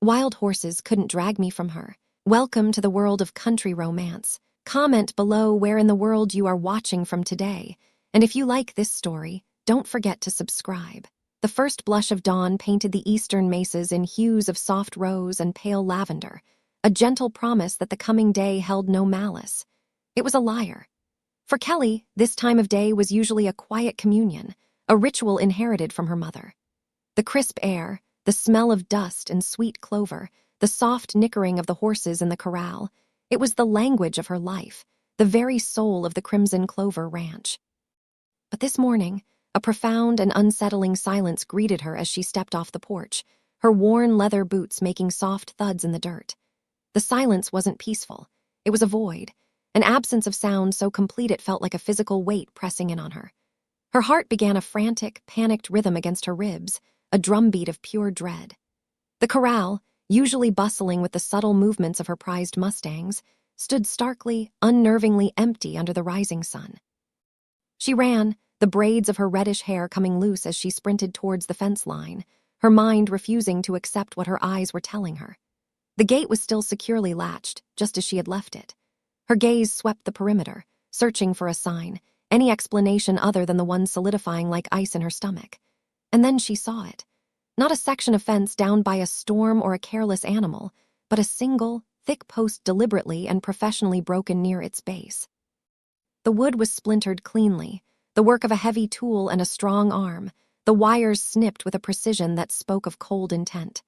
Wild horses couldn't drag me from her. Welcome to the world of country romance. Comment below where in the world you are watching from today. And if you like this story, don't forget to subscribe. The first blush of dawn painted the eastern mesas in hues of soft rose and pale lavender, a gentle promise that the coming day held no malice. It was a liar. For Kelly, this time of day was usually a quiet communion, a ritual inherited from her mother. The crisp air, the smell of dust and sweet clover, the soft nickering of the horses in the corral, it was the language of her life, the very soul of the Crimson Clover Ranch. But this morning, a profound and unsettling silence greeted her as she stepped off the porch, her worn leather boots making soft thuds in the dirt. The silence wasn't peaceful. It was a void, an absence of sound so complete it felt like a physical weight pressing in on her. Her heart began a frantic, panicked rhythm against her ribs, a drumbeat of pure dread. The corral, usually bustling with the subtle movements of her prized mustangs, stood starkly, unnervingly empty under the rising sun. She ran, the braids of her reddish hair coming loose as she sprinted towards the fence line, her mind refusing to accept what her eyes were telling her. The gate was still securely latched, just as she had left it. Her gaze swept the perimeter, searching for a sign, any explanation other than the one solidifying like ice in her stomach. And then she saw it. Not a section of fence downed by a storm or a careless animal, but a single, thick post deliberately and professionally broken near its base. The wood was splintered cleanly, the work of a heavy tool and a strong arm, the wires snipped with a precision that spoke of cold intent.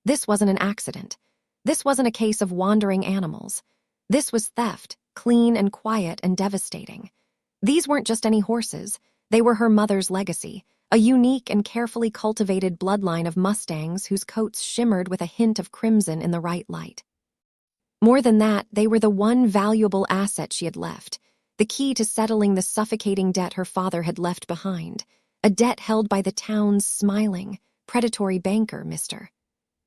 This wasn't an accident. This wasn't a case of wandering animals. This was theft, clean and quiet and devastating. These weren't just any horses. They were her mother's legacy, a unique and carefully cultivated bloodline of mustangs whose coats shimmered with a hint of crimson in the right light. More than that, they were the one valuable asset she had left, the key to settling the suffocating debt her father had left behind, a debt held by the town's smiling, predatory banker, Mr.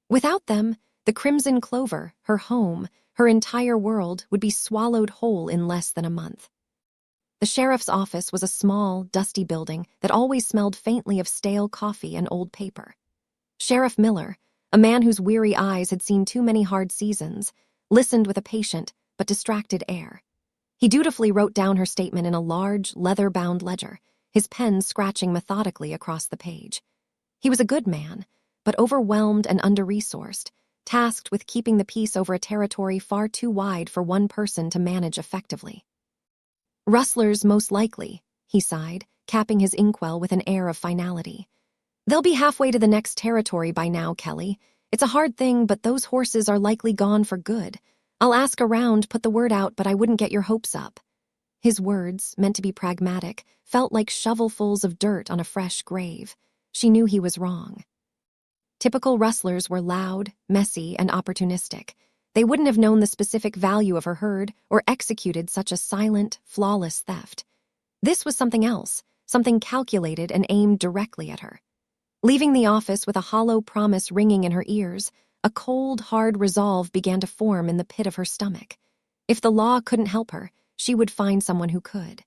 Without them, the Crimson Clover, her home, her entire world, would be swallowed whole in less than a month. The sheriff's office was a small, dusty building that always smelled faintly of stale coffee and old paper. Sheriff Miller, a man whose weary eyes had seen too many hard seasons, listened with a patient but distracted air. He dutifully wrote down her statement in a large, leather-bound ledger, his pen scratching methodically across the page. He was a good man, but overwhelmed and under-resourced, tasked with keeping the peace over a territory far too wide for one person to manage effectively. Rustlers, most likely, he sighed, capping his inkwell with an air of finality. They'll be halfway to the next territory by now, Kelly. It's a hard thing, but those horses are likely gone for good. I'll ask around, put the word out, but I wouldn't get your hopes up. His words, meant to be pragmatic, felt like shovelfuls of dirt on a fresh grave. She knew he was wrong. Typical rustlers were loud, messy, and opportunistic. They wouldn't have known the specific value of her herd or executed such a silent, flawless theft. This was something else, something calculated and aimed directly at her. Leaving the office with a hollow promise ringing in her ears, a cold, hard resolve began to form in the pit of her stomach. If the law couldn't help her, she would find someone who could.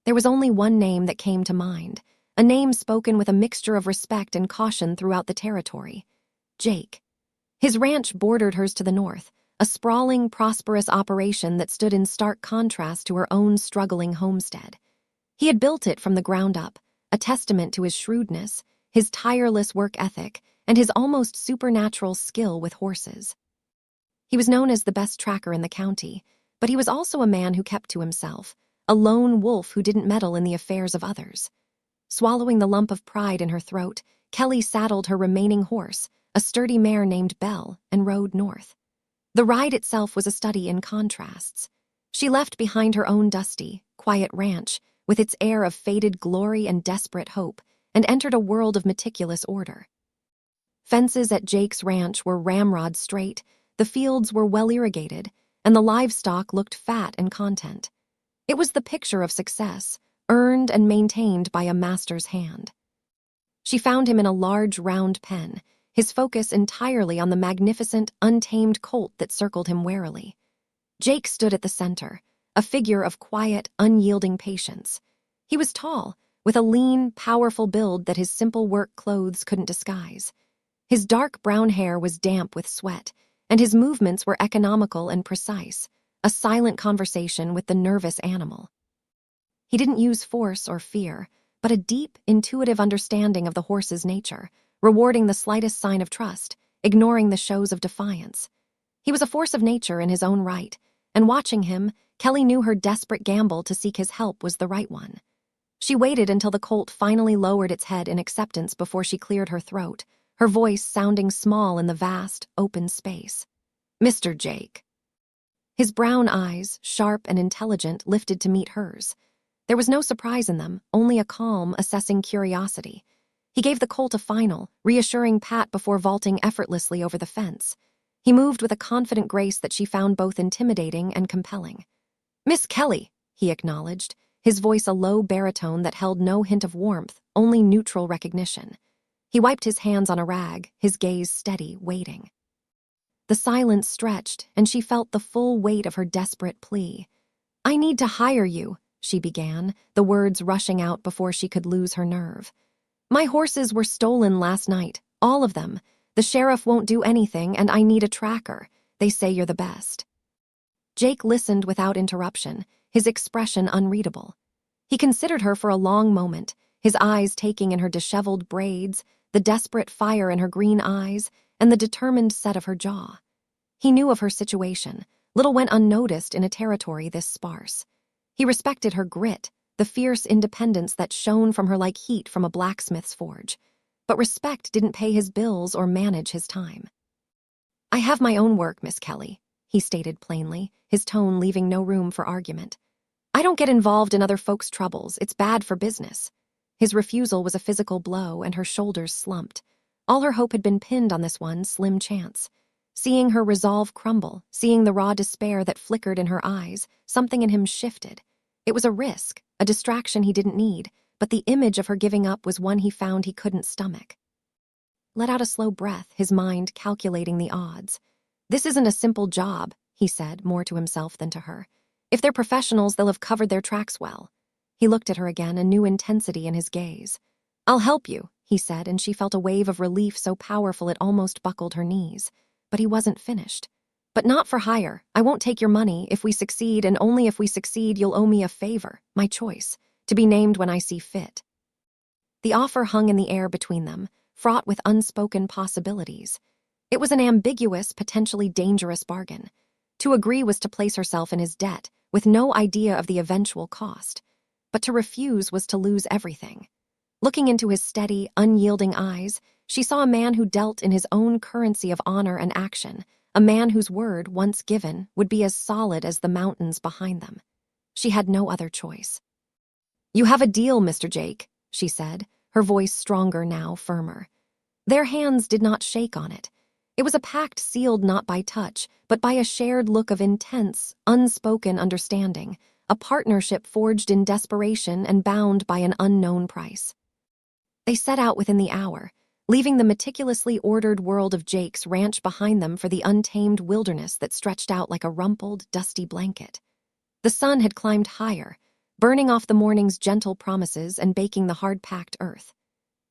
There was only one name that came to mind, a name spoken with a mixture of respect and caution throughout the territory: Jake. His ranch bordered hers to the north, a sprawling, prosperous operation that stood in stark contrast to her own struggling homestead. He had built it from the ground up, a testament to his shrewdness, his tireless work ethic, and his almost supernatural skill with horses. He was known as the best tracker in the county, but he was also a man who kept to himself, a lone wolf who didn't meddle in the affairs of others. Swallowing the lump of pride in her throat, Kelly saddled her remaining horse, a sturdy mare named Belle, and rode north. The ride itself was a study in contrasts. She left behind her own dusty, quiet ranch, with its air of faded glory and desperate hope, and entered a world of meticulous order. Fences at Jake's ranch were ramrod straight, the fields were well irrigated, and the livestock looked fat and content. It was the picture of success, earned and maintained by a master's hand. She found him in a large, round pen, his focus entirely on the magnificent, untamed colt that circled him warily. Jake stood at the center, a figure of quiet, unyielding patience. He was tall, with a lean, powerful build that his simple work clothes couldn't disguise. His dark brown hair was damp with sweat, and his movements were economical and precise, a silent conversation with the nervous animal. He didn't use force or fear, but a deep, intuitive understanding of the horse's nature, rewarding the slightest sign of trust, ignoring the shows of defiance. He was a force of nature in his own right, and watching him, Kelly knew her desperate gamble to seek his help was the right one. She waited until the colt finally lowered its head in acceptance before she cleared her throat, her voice sounding small in the vast, open space. "Mr. Jake." His brown eyes, sharp and intelligent, lifted to meet hers. There was no surprise in them, only a calm, assessing curiosity. He gave the colt a final, reassuring pat before vaulting effortlessly over the fence. He moved with a confident grace that she found both intimidating and compelling. "Miss Kelly," he acknowledged, his voice a low baritone that held no hint of warmth, only neutral recognition. He wiped his hands on a rag, his gaze steady, waiting. The silence stretched, and she felt the full weight of her desperate plea. "I need to hire you," she began, the words rushing out before she could lose her nerve. "My horses were stolen last night, all of them. The sheriff won't do anything, and I need a tracker. They say you're the best." Jake listened without interruption, his expression unreadable. He considered her for a long moment, his eyes taking in her disheveled braids, the desperate fire in her green eyes, and the determined set of her jaw. He knew of her situation. Little went unnoticed in a territory this sparse. He respected her grit, the fierce independence that shone from her like heat from a blacksmith's forge. But respect didn't pay his bills or manage his time. "I have my own work, Miss Kelly," he stated plainly, his tone leaving no room for argument. "I don't get involved in other folks' troubles. It's bad for business." His refusal was a physical blow, and her shoulders slumped. All her hope had been pinned on this one slim chance. Seeing her resolve crumble, seeing the raw despair that flickered in her eyes, something in him shifted. It was a risk, a distraction he didn't need, but the image of her giving up was one he found he couldn't stomach. Let out a slow breath, his mind calculating the odds. "This isn't a simple job," he said, more to himself than to her. "If they're professionals, they'll have covered their tracks well." He looked at her again, a new intensity in his gaze. "I'll help you," he said, and she felt a wave of relief so powerful it almost buckled her knees. But he wasn't finished. "But not for hire. I won't take your money. If we succeed, and only if we succeed, you'll owe me a favor, my choice, to be named when I see fit." The offer hung in the air between them, fraught with unspoken possibilities. It was an ambiguous, potentially dangerous bargain. To agree was to place herself in his debt, with no idea of the eventual cost. But to refuse was to lose everything. Looking into his steady, unyielding eyes, she saw a man who dealt in his own currency of honor and action, a man whose word, once given, would be as solid as the mountains behind them. She had no other choice. "You have a deal, Mr. Jake," she said, her voice stronger now, firmer. Their hands did not shake on it. It was a pact sealed not by touch, but by a shared look of intense, unspoken understanding, a partnership forged in desperation and bound by an unknown price. They set out within the hour, leaving the meticulously ordered world of Jake's ranch behind them for the untamed wilderness that stretched out like a rumpled, dusty blanket. The sun had climbed higher, burning off the morning's gentle promises and baking the hard-packed earth.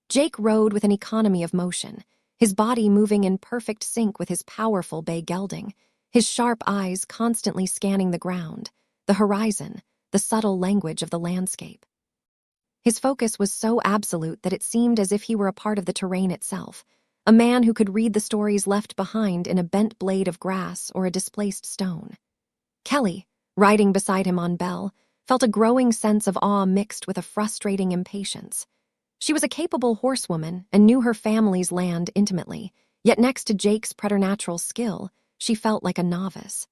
Jake rode with an economy of motion, his body moving in perfect sync with his powerful bay gelding, his sharp eyes constantly scanning the ground, the horizon, the subtle language of the landscape. His focus was so absolute that it seemed as if he were a part of the terrain itself, a man who could read the stories left behind in a bent blade of grass or a displaced stone. Kelly, riding beside him on Belle, felt a growing sense of awe mixed with a frustrating impatience. She was a capable horsewoman and knew her family's land intimately, yet next to Jake's preternatural skill, she felt like a novice.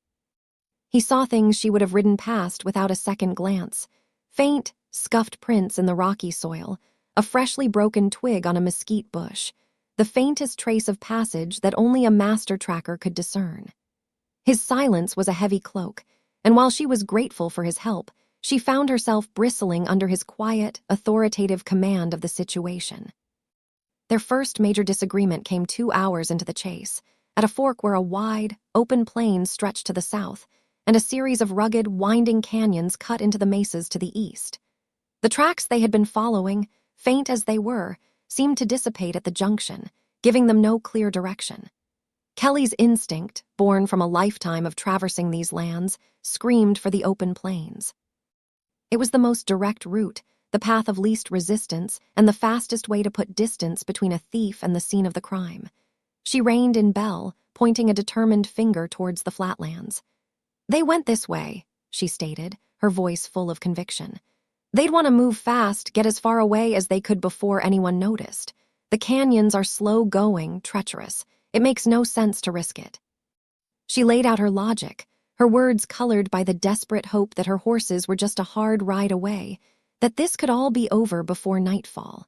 He saw things she would have ridden past without a second glance. Faint, scuffed prints in the rocky soil, a freshly broken twig on a mesquite bush, the faintest trace of passage that only a master tracker could discern. His silence was a heavy cloak, and while she was grateful for his help, she found herself bristling under his quiet, authoritative command of the situation. Their first major disagreement came 2 hours into the chase, at a fork where a wide, open plain stretched to the south, and a series of rugged, winding canyons cut into the mesas to the east. The tracks they had been following, faint as they were, seemed to dissipate at the junction, giving them no clear direction. Kelly's instinct, born from a lifetime of traversing these lands, screamed for the open plains. It was the most direct route, the path of least resistance, and the fastest way to put distance between a thief and the scene of the crime. She reined in Belle, pointing a determined finger towards the flatlands. "They went this way," she stated, her voice full of conviction. "They'd want to move fast, get as far away as they could before anyone noticed. The canyons are slow-going, treacherous. It makes no sense to risk it." She laid out her logic, her words colored by the desperate hope that her horses were just a hard ride away, that this could all be over before nightfall.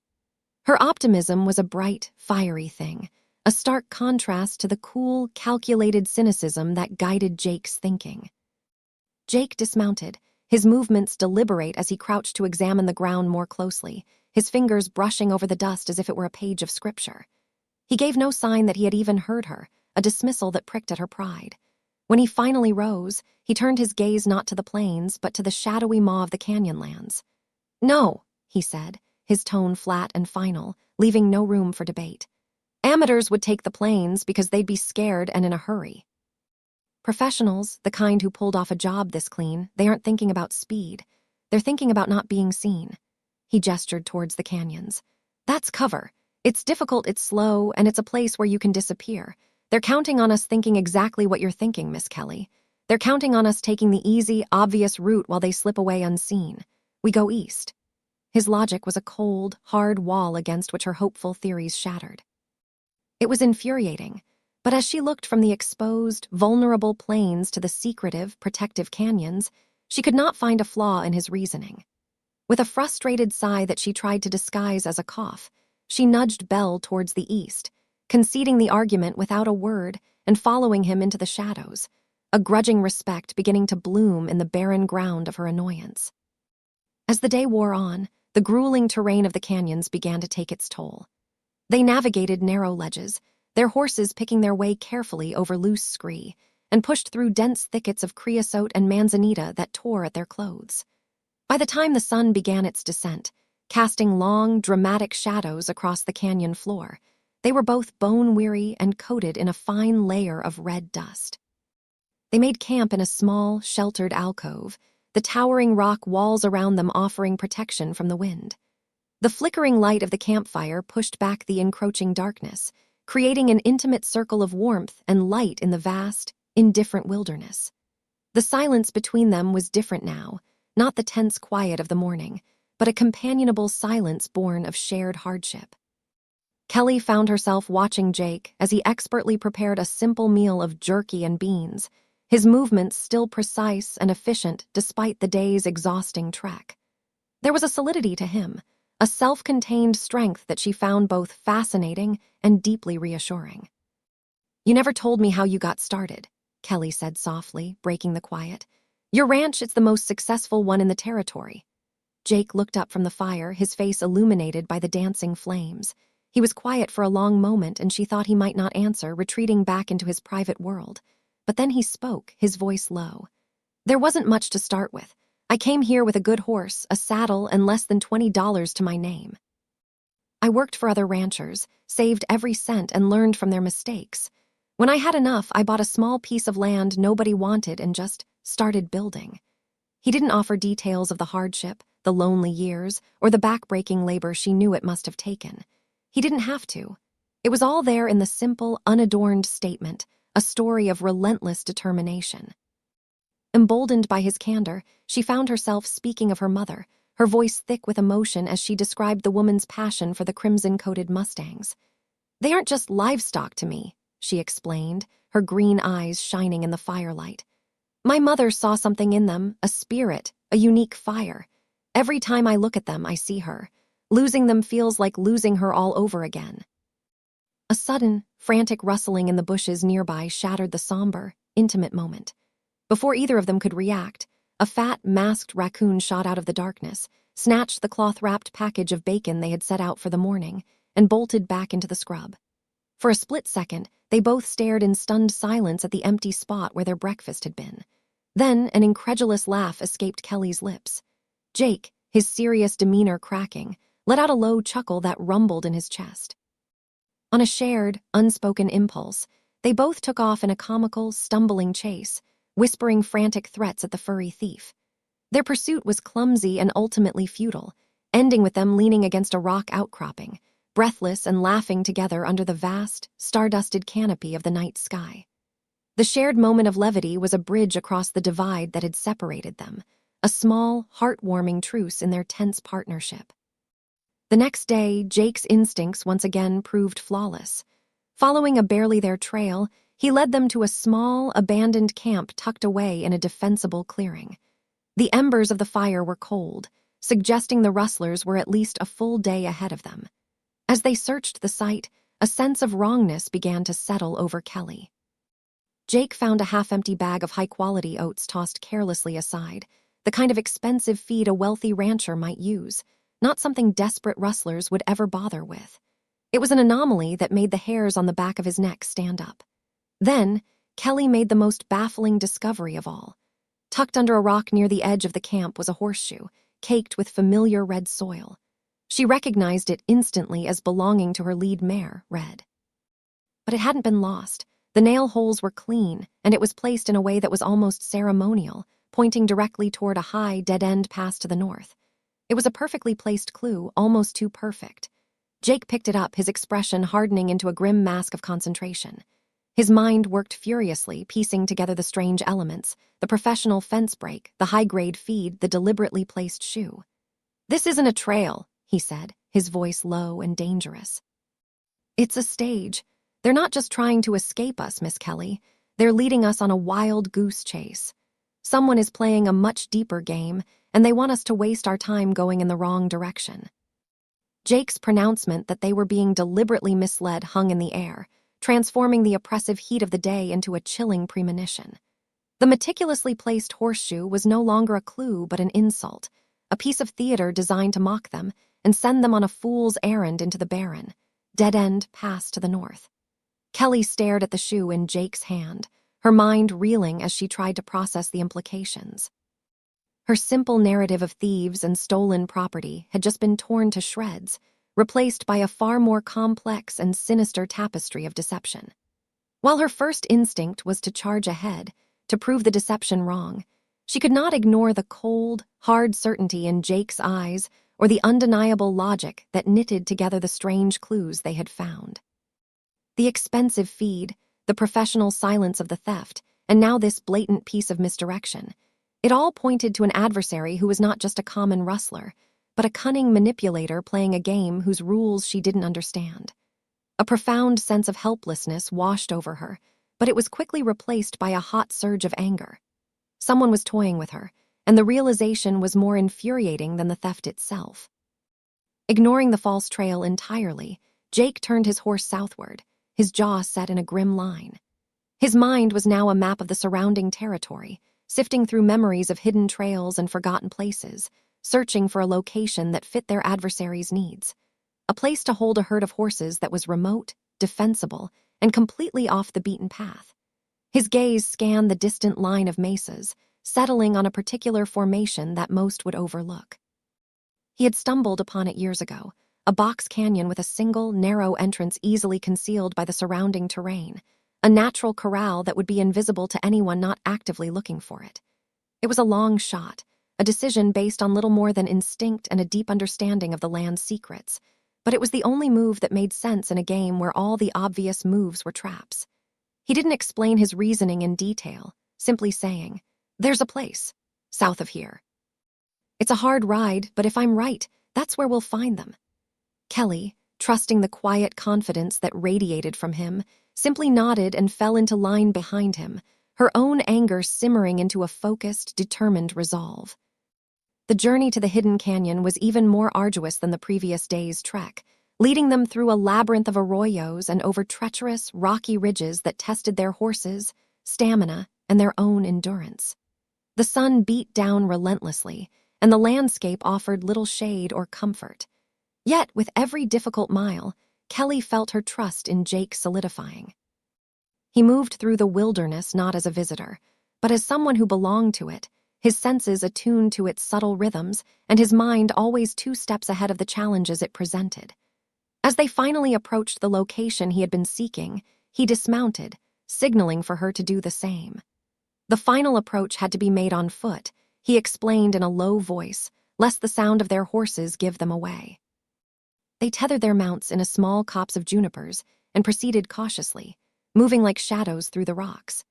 Her optimism was a bright, fiery thing, a stark contrast to the cool, calculated cynicism that guided Jake's thinking. Jake dismounted, his movements deliberate as he crouched to examine the ground more closely, his fingers brushing over the dust as if it were a page of scripture. He gave no sign that he had even heard her, a dismissal that pricked at her pride. When he finally rose, he turned his gaze not to the plains, but to the shadowy maw of the canyonlands. "No," he said, his tone flat and final, leaving no room for debate. "Amateurs would take the plains because they'd be scared and in a hurry. Professionals, the kind who pulled off a job this clean, they aren't thinking about speed. They're thinking about not being seen." He gestured towards the canyons. "That's cover. It's difficult, it's slow, and it's a place where you can disappear. They're counting on us thinking exactly what you're thinking, Miss Kelly. They're counting on us taking the easy, obvious route while they slip away unseen. We go east." His logic was a cold, hard wall against which her hopeful theories shattered. It was infuriating, but as she looked from the exposed, vulnerable plains to the secretive, protective canyons, she could not find a flaw in his reasoning. With a frustrated sigh that she tried to disguise as a cough, she nudged Belle towards the east, conceding the argument without a word and following him into the shadows, a grudging respect beginning to bloom in the barren ground of her annoyance. As the day wore on, the grueling terrain of the canyons began to take its toll. They navigated narrow ledges, their horses picking their way carefully over loose scree, and pushed through dense thickets of creosote and manzanita that tore at their clothes. By the time the sun began its descent, casting long, dramatic shadows across the canyon floor, they were both bone-weary and coated in a fine layer of red dust. They made camp in a small, sheltered alcove, the towering rock walls around them offering protection from the wind. The flickering light of the campfire pushed back the encroaching darkness, creating an intimate circle of warmth and light in the vast, indifferent wilderness. The silence between them was different now, not the tense quiet of the morning, but a companionable silence born of shared hardship. Kelly found herself watching Jake as he expertly prepared a simple meal of jerky and beans, his movements still precise and efficient despite the day's exhausting trek. There was a solidity to him, a self-contained strength that she found both fascinating and deeply reassuring. "You never told me how you got started," Kelly said softly, breaking the quiet. "Your ranch is the most successful one in the territory." Jake looked up from the fire, his face illuminated by the dancing flames. He was quiet for a long moment, and she thought he might not answer, retreating back into his private world. But then he spoke, his voice low. "There wasn't much to start with. I came here with a good horse, a saddle, and less than $20 to my name. I worked for other ranchers, saved every cent, and learned from their mistakes. When I had enough, I bought a small piece of land nobody wanted and just started building." He didn't offer details of the hardship, the lonely years, or the backbreaking labor she knew it must have taken. He didn't have to. It was all there in the simple, unadorned statement, a story of relentless determination. Emboldened by his candor, she found herself speaking of her mother, her voice thick with emotion as she described the woman's passion for the crimson-coated Mustangs. "They aren't just livestock to me," she explained, her green eyes shining in the firelight. "My mother saw something in them, a spirit, a unique fire. Every time I look at them, I see her. Losing them feels like losing her all over again." A sudden, frantic rustling in the bushes nearby shattered the somber, intimate moment. Before either of them could react, a fat, masked raccoon shot out of the darkness, snatched the cloth-wrapped package of bacon they had set out for the morning, and bolted back into the scrub. For a split second, they both stared in stunned silence at the empty spot where their breakfast had been. Then an incredulous laugh escaped Kelly's lips. Jake, his serious demeanor cracking, let out a low chuckle that rumbled in his chest. On a shared, unspoken impulse, they both took off in a comical, stumbling chase, whispering frantic threats at the furry thief. Their pursuit was clumsy and ultimately futile, ending with them leaning against a rock outcropping, breathless and laughing together under the vast, star-dusted canopy of the night sky. The shared moment of levity was a bridge across the divide that had separated them, a small, heartwarming truce in their tense partnership. The next day, Jake's instincts once again proved flawless. Following a barely there trail, he led them to a small, abandoned camp tucked away in a defensible clearing. The embers of the fire were cold, suggesting the rustlers were at least a full day ahead of them. As they searched the site, a sense of wrongness began to settle over Kelly. Jake found a half-empty bag of high-quality oats tossed carelessly aside, the kind of expensive feed a wealthy rancher might use, not something desperate rustlers would ever bother with. It was an anomaly that made the hairs on the back of his neck stand up. Then, Kelly made the most baffling discovery of all. Tucked under a rock near the edge of the camp was a horseshoe, caked with familiar red soil. She recognized it instantly as belonging to her lead mare, Red. But it hadn't been lost. The nail holes were clean, and it was placed in a way that was almost ceremonial, pointing directly toward a high, dead-end pass to the north. It was a perfectly placed clue, almost too perfect. Jake picked it up, his expression hardening into a grim mask of concentration. His mind worked furiously, piecing together the strange elements, the professional fence break, the high-grade feed, the deliberately placed shoe. "This isn't a trail," he said, his voice low and dangerous. "It's a stage. They're not just trying to escape us, Miss Kelly. They're leading us on a wild goose chase. Someone is playing a much deeper game, and they want us to waste our time going in the wrong direction." Jake's pronouncement that they were being deliberately misled hung in the air, transforming the oppressive heat of the day into a chilling premonition. The meticulously placed horseshoe was no longer a clue but an insult, a piece of theater designed to mock them and send them on a fool's errand into the barren, dead-end pass to the north. Kelly stared at the shoe in Jake's hand, her mind reeling as she tried to process the implications. Her simple narrative of thieves and stolen property had just been torn to shreds, replaced by a far more complex and sinister tapestry of deception. While her first instinct was to charge ahead, to prove the deception wrong, she could not ignore the cold, hard certainty in Jake's eyes or the undeniable logic that knitted together the strange clues they had found. The expensive feed, the professional silence of the theft, and now this blatant piece of misdirection. It all pointed to an adversary who was not just a common rustler, but a cunning manipulator playing a game whose rules she didn't understand. A profound sense of helplessness washed over her, but it was quickly replaced by a hot surge of anger. Someone was toying with her, and the realization was more infuriating than the theft itself. Ignoring the false trail entirely, Jake turned his horse southward, his jaw set in a grim line. His mind was now a map of the surrounding territory, sifting through memories of hidden trails and forgotten places, searching for a location that fit their adversary's needs. A place to hold a herd of horses that was remote, defensible, and completely off the beaten path. His gaze scanned the distant line of mesas, settling on a particular formation that most would overlook. He had stumbled upon it years ago, a box canyon with a single, narrow entrance easily concealed by the surrounding terrain, a natural corral that would be invisible to anyone not actively looking for it. It was a long shot, a decision based on little more than instinct and a deep understanding of the land's secrets, but it was the only move that made sense in a game where all the obvious moves were traps. He didn't explain his reasoning in detail, simply saying, "There's a place, south of here. It's a hard ride, but if I'm right, that's where we'll find them." Kelly, trusting the quiet confidence that radiated from him, simply nodded and fell into line behind him, her own anger simmering into a focused, determined resolve. The journey to the hidden canyon was even more arduous than the previous day's trek, leading them through a labyrinth of arroyos and over treacherous, rocky ridges that tested their horses, stamina, and their own endurance. The sun beat down relentlessly, and the landscape offered little shade or comfort. Yet, with every difficult mile, Kelly felt her trust in Jake solidifying. He moved through the wilderness not as a visitor, but as someone who belonged to it, his senses attuned to its subtle rhythms and his mind always 2 steps ahead of the challenges it presented. As they finally approached the location he had been seeking, he dismounted, signaling for her to do the same. The final approach had to be made on foot, he explained in a low voice, lest the sound of their horses give them away. They tethered their mounts in a small copse of junipers and proceeded cautiously, moving like shadows through the rocks.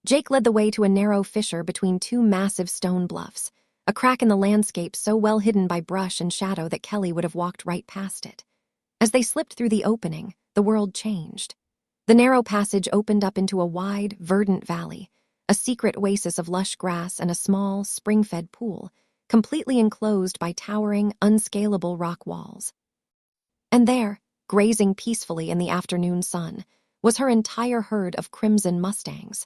Jake led the way to a narrow fissure between two massive stone bluffs, a crack in the landscape so well hidden by brush and shadow that Kelly would have walked right past it. As they slipped through the opening, the world changed. The narrow passage opened up into a wide, verdant valley, a secret oasis of lush grass and a small, spring-fed pool, completely enclosed by towering, unscalable rock walls. And there, grazing peacefully in the afternoon sun, was her entire herd of crimson mustangs.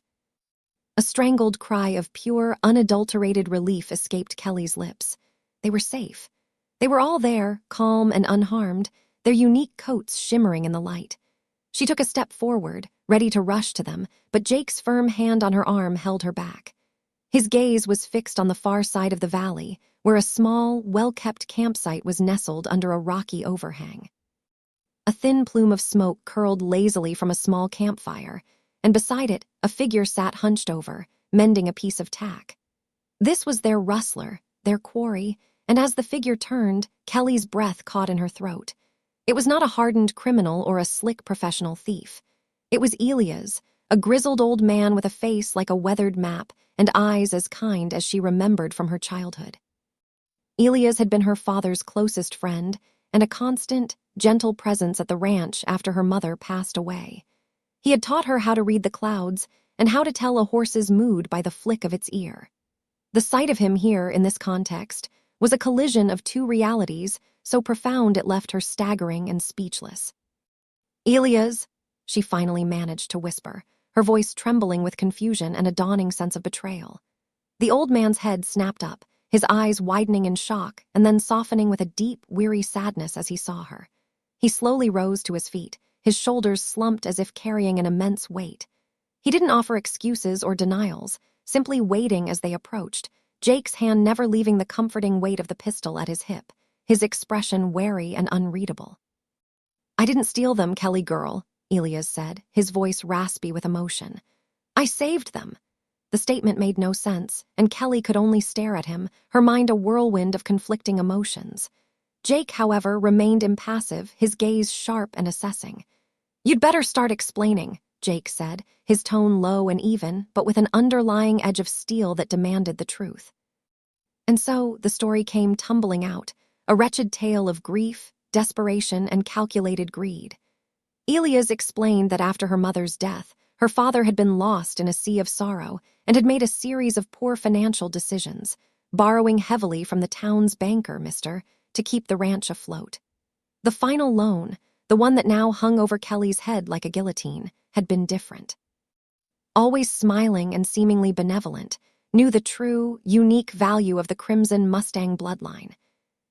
A strangled cry of pure, unadulterated relief escaped Kelly's lips. They were safe. They were all there, calm and unharmed, their unique coats shimmering in the light. She took a step forward, ready to rush to them, but Jake's firm hand on her arm held her back. His gaze was fixed on the far side of the valley, where a small, well-kept campsite was nestled under a rocky overhang. A thin plume of smoke curled lazily from a small campfire, and beside it, a figure sat hunched over, mending a piece of tack. This was their rustler, their quarry, and as the figure turned, Kelly's breath caught in her throat. It was not a hardened criminal or a slick professional thief. It was Elias, a grizzled old man with a face like a weathered map and eyes as kind as she remembered from her childhood. Elias had been her father's closest friend and a constant, gentle presence at the ranch after her mother passed away. He had taught her how to read the clouds and how to tell a horse's mood by the flick of its ear. The sight of him here in this context was a collision of two realities so profound it left her staggering and speechless. "Elias," she finally managed to whisper, her voice trembling with confusion and a dawning sense of betrayal. The old man's head snapped up, his eyes widening in shock and then softening with a deep, weary sadness as he saw her. He slowly rose to his feet, his shoulders slumped as if carrying an immense weight. He didn't offer excuses or denials, simply waiting as they approached, Jake's hand never leaving the comforting weight of the pistol at his hip, his expression wary and unreadable. "I didn't steal them, Kelly girl," Elias said, his voice raspy with emotion. "I saved them." The statement made no sense, and Kelly could only stare at him, her mind a whirlwind of conflicting emotions. Jake, however, remained impassive, his gaze sharp and assessing. "You'd better start explaining," Jake said, his tone low and even, but with an underlying edge of steel that demanded the truth. And so the story came tumbling out, a wretched tale of grief, desperation, and calculated greed. Elias explained that after her mother's death, her father had been lost in a sea of sorrow and had made a series of poor financial decisions, borrowing heavily from the town's banker, Mr., to keep the ranch afloat. The final loan, the one that now hung over Kelly's head like a guillotine, had been different. Always smiling and seemingly benevolent, knew the true, unique value of the Crimson Mustang bloodline.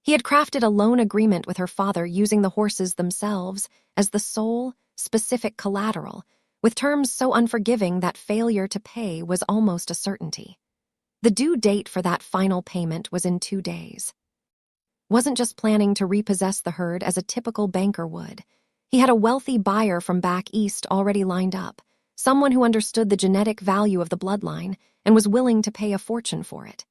He had crafted a loan agreement with her father using the horses themselves as the sole, specific collateral, with terms so unforgiving that failure to pay was almost a certainty. The due date for that final payment was in 2 days. Wasn't just planning to repossess the herd as a typical banker would. He had a wealthy buyer from back east already lined up, someone who understood the genetic value of the bloodline and was willing to pay a fortune for it.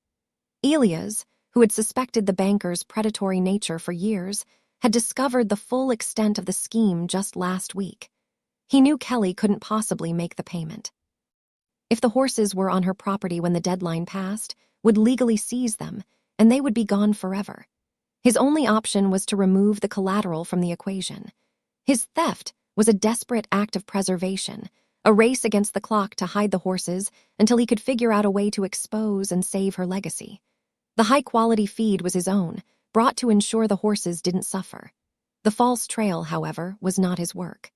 Elias, who had suspected the banker's predatory nature for years, had discovered the full extent of the scheme just last week. He knew Kelly couldn't possibly make the payment. If the horses were on her property when the deadline passed, would legally seize them, and they would be gone forever. His only option was to remove the collateral from the equation. His theft was a desperate act of preservation, a race against the clock to hide the horses until he could figure out a way to expose and save her legacy. The high-quality feed was his own, brought to ensure the horses didn't suffer. The false trail, however, was not his work.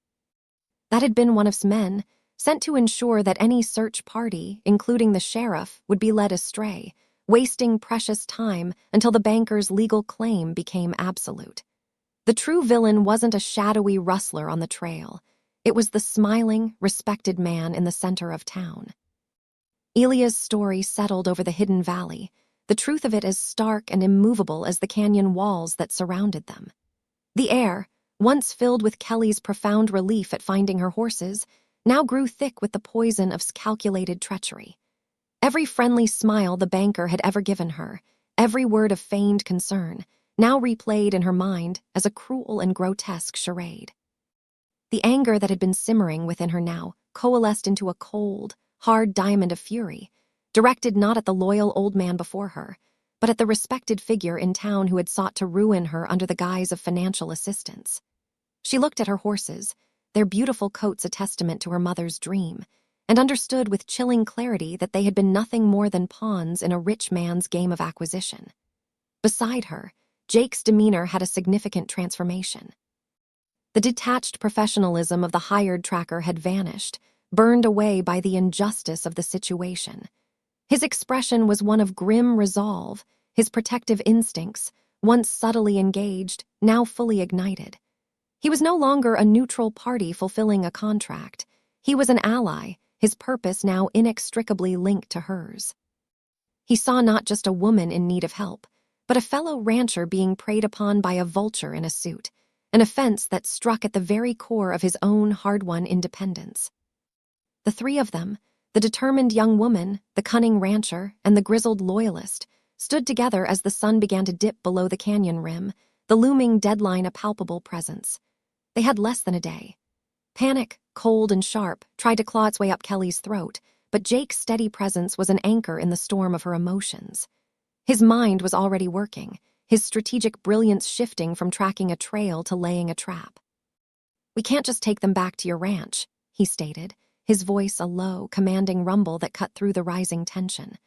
That had been one of his men, sent to ensure that any search party, including the sheriff, would be led astray, wasting precious time until the banker's legal claim became absolute. The true villain wasn't a shadowy rustler on the trail. It was the smiling, respected man in the center of town. Elias' story settled over the hidden valley, the truth of it as stark and immovable as the canyon walls that surrounded them. The air, once filled with Kelly's profound relief at finding her horses, now grew thick with the poison of calculated treachery. Every friendly smile the banker had ever given her, every word of feigned concern, now replayed in her mind as a cruel and grotesque charade. The anger that had been simmering within her now coalesced into a cold, hard diamond of fury, directed not at the loyal old man before her, but at the respected figure in town who had sought to ruin her under the guise of financial assistance. She looked at her horses, their beautiful coats a testament to her mother's dream, and understood with chilling clarity that they had been nothing more than pawns in a rich man's game of acquisition. Beside her, Jake's demeanor had a significant transformation. The detached professionalism of the hired tracker had vanished, burned away by the injustice of the situation. His expression was one of grim resolve, his protective instincts, once subtly engaged, now fully ignited. He was no longer a neutral party fulfilling a contract. He was an ally, his purpose now inextricably linked to hers. He saw not just a woman in need of help, but a fellow rancher being preyed upon by a vulture in a suit, an offense that struck at the very core of his own hard-won independence. The three of them, the determined young woman, the cunning rancher, and the grizzled loyalist, stood together as the sun began to dip below the canyon rim, the looming deadline a palpable presence. They had less than a day. Panic, cold and sharp, tried to claw its way up Kelly's throat, but Jake's steady presence was an anchor in the storm of her emotions. His mind was already working, his strategic brilliance shifting from tracking a trail to laying a trap. "We can't just take them back to your ranch," he stated, his voice a low, commanding rumble that cut through the rising tension.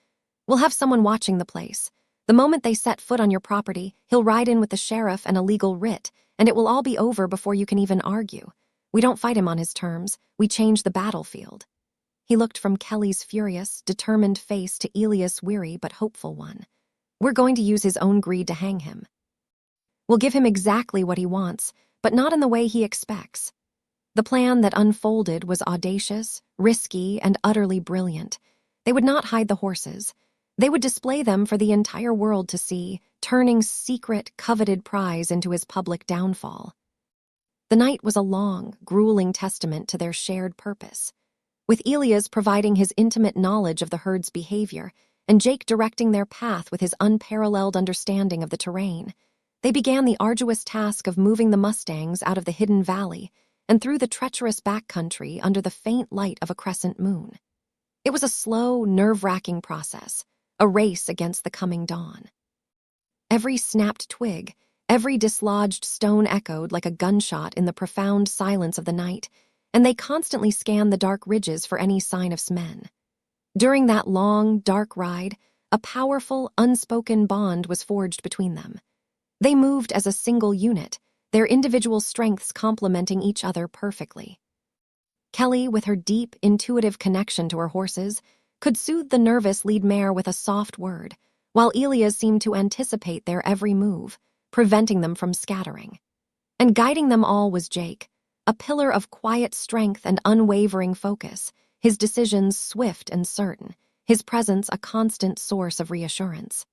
"We'll have someone watching the place. The moment they set foot on your property, he'll ride in with the sheriff and a legal writ, and it will all be over before you can even argue. We don't fight him on his terms, we change the battlefield." He looked from Kelly's furious, determined face to Elias' weary but hopeful one. "We're going to use his own greed to hang him. We'll give him exactly what he wants, but not in the way he expects." The plan that unfolded was audacious, risky, and utterly brilliant. They would not hide the horses. They would display them for the entire world to see, turning secret, coveted prize into his public downfall. The night was a long, grueling testament to their shared purpose. With Elias providing his intimate knowledge of the herd's behavior, and Jake directing their path with his unparalleled understanding of the terrain, they began the arduous task of moving the Mustangs out of the hidden valley and through the treacherous backcountry under the faint light of a crescent moon. It was a slow, nerve-wracking process, a race against the coming dawn. Every snapped twig, every dislodged stone echoed like a gunshot in the profound silence of the night, and they constantly scanned the dark ridges for any sign of men. During that long, dark ride, a powerful, unspoken bond was forged between them. They moved as a single unit, their individual strengths complementing each other perfectly. Kelly, with her deep, intuitive connection to her horses, could soothe the nervous lead mare with a soft word, while Elias seemed to anticipate their every move, preventing them from scattering. And guiding them all was Jake, a pillar of quiet strength and unwavering focus, his decisions swift and certain, his presence a constant source of reassurance.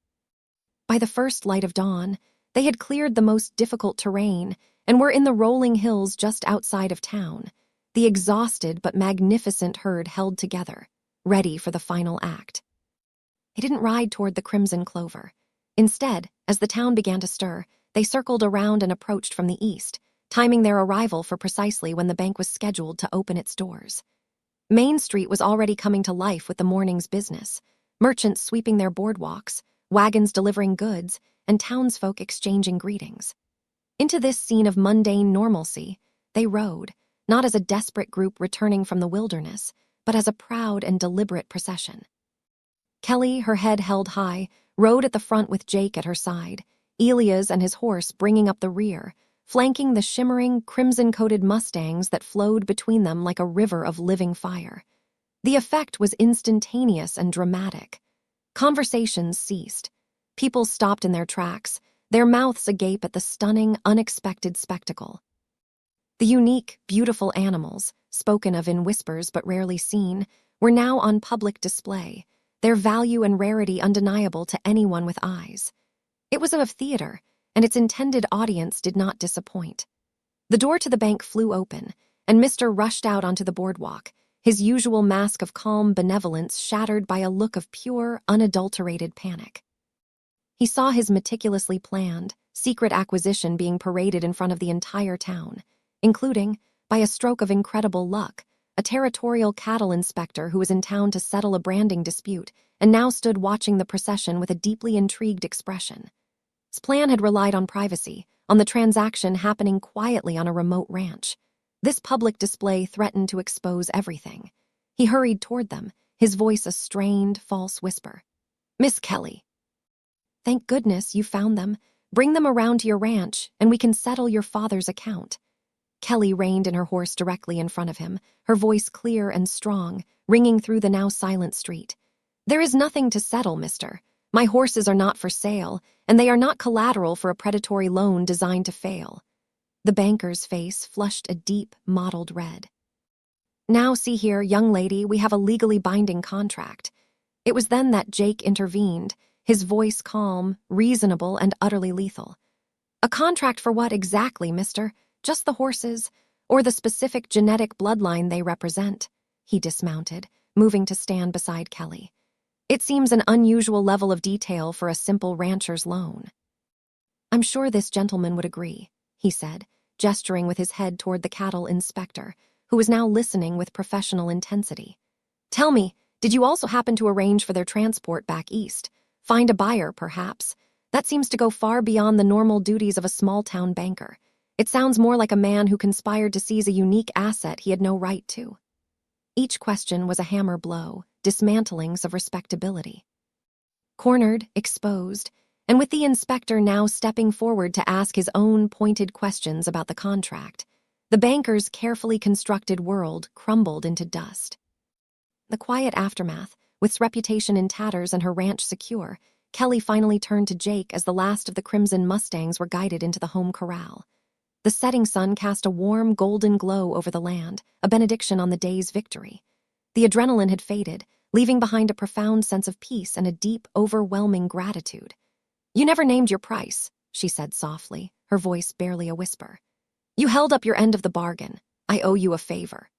By the first light of dawn, they had cleared the most difficult terrain and were in the rolling hills just outside of town, the exhausted but magnificent herd held together, ready for the final act. They didn't ride toward the crimson clover. Instead, as the town began to stir, they circled around and approached from the east, timing their arrival for precisely when the bank was scheduled to open its doors. Main Street was already coming to life with the morning's business, merchants sweeping their boardwalks, wagons delivering goods, and townsfolk exchanging greetings. Into this scene of mundane normalcy, they rode, not as a desperate group returning from the wilderness, but as a proud and deliberate procession. Kelly, her head held high, rode at the front with Jake at her side, Elias and his horse bringing up the rear, flanking the shimmering, crimson-coated Mustangs that flowed between them like a river of living fire. The effect was instantaneous and dramatic. Conversations ceased. People stopped in their tracks, their mouths agape at the stunning, unexpected spectacle. The unique, beautiful animals, spoken of in whispers but rarely seen, were now on public display, their value and rarity undeniable to anyone with eyes. It was a theater, and its intended audience did not disappoint. The door to the bank flew open, and Mr. rushed out onto the boardwalk, his usual mask of calm benevolence shattered by a look of pure, unadulterated panic. He saw his meticulously planned, secret acquisition being paraded in front of the entire town, including, by a stroke of incredible luck, a territorial cattle inspector who was in town to settle a branding dispute and now stood watching the procession with a deeply intrigued expression. His plan had relied on privacy, on the transaction happening quietly on a remote ranch. This public display threatened to expose everything. He hurried toward them, his voice a strained, false whisper. "Miss Kelly. Thank goodness you found them. Bring them around to your ranch, and we can settle your father's account." Kelly reined in her horse directly in front of him, her voice clear and strong, ringing through the now silent street. "There is nothing to settle, mister. My horses are not for sale, and they are not collateral for a predatory loan designed to fail." The banker's face flushed a deep, mottled red. "Now see here, young lady, we have a legally binding contract." It was then that Jake intervened, his voice calm, reasonable, and utterly lethal. "A contract for what exactly, mister? Just the horses, or the specific genetic bloodline they represent?" He dismounted, moving to stand beside Kelly. "It seems an unusual level of detail for a simple rancher's loan." "I'm sure this gentleman would agree," he said, gesturing with his head toward the cattle inspector, who was now listening with professional intensity. "Tell me, did you also happen to arrange for their transport back east? Find a buyer, perhaps? That seems to go far beyond the normal duties of a small-town banker. It sounds more like a man who conspired to seize a unique asset he had no right to." Each question was a hammer blow, dismantlings of respectability. Cornered, exposed, and with the inspector now stepping forward to ask his own pointed questions about the contract, the banker's carefully constructed world crumbled into dust. The quiet aftermath, with its reputation in tatters and her ranch secure, Kelly finally turned to Jake as the last of the crimson Mustangs were guided into the home corral. The setting sun cast a warm, golden glow over the land, a benediction on the day's victory. The adrenaline had faded, leaving behind a profound sense of peace and a deep, overwhelming gratitude. "You never named your price," she said softly, her voice barely a whisper. "You held up your end of the bargain. I owe you a favor."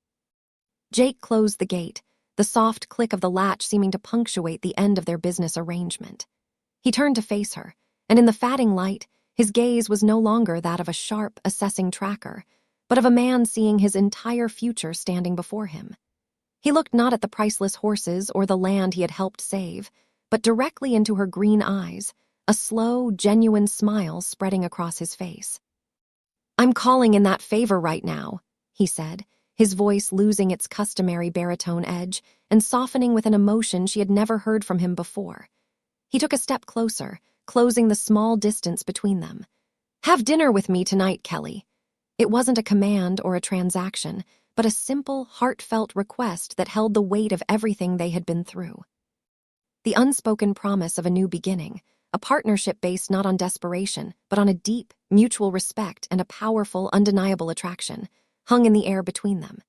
Jake closed the gate, the soft click of the latch seeming to punctuate the end of their business arrangement. He turned to face her, and in the fading light, his gaze was no longer that of a sharp, assessing tracker, but of a man seeing his entire future standing before him. He looked not at the priceless horses or the land he had helped save, but directly into her green eyes, a slow, genuine smile spreading across his face. "I'm calling in that favor right now," he said, his voice losing its customary baritone edge and softening with an emotion she had never heard from him before. He took a step closer, closing the small distance between them. "Have dinner with me tonight, Kelly." It wasn't a command or a transaction, but a simple, heartfelt request that held the weight of everything they had been through. The unspoken promise of a new beginning, a partnership based not on desperation, but on a deep, mutual respect and a powerful, undeniable attraction, hung in the air between them.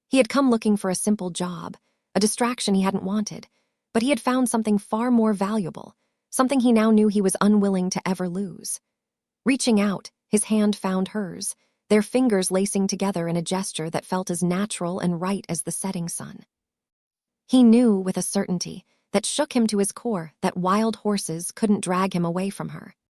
He had come looking for a simple job, a distraction he hadn't wanted, but he had found something far more valuable, something he now knew he was unwilling to ever lose. Reaching out, his hand found hers, their fingers lacing together in a gesture that felt as natural and right as the setting sun. He knew with a certainty that shook him to his core that wild horses couldn't drag him away from her.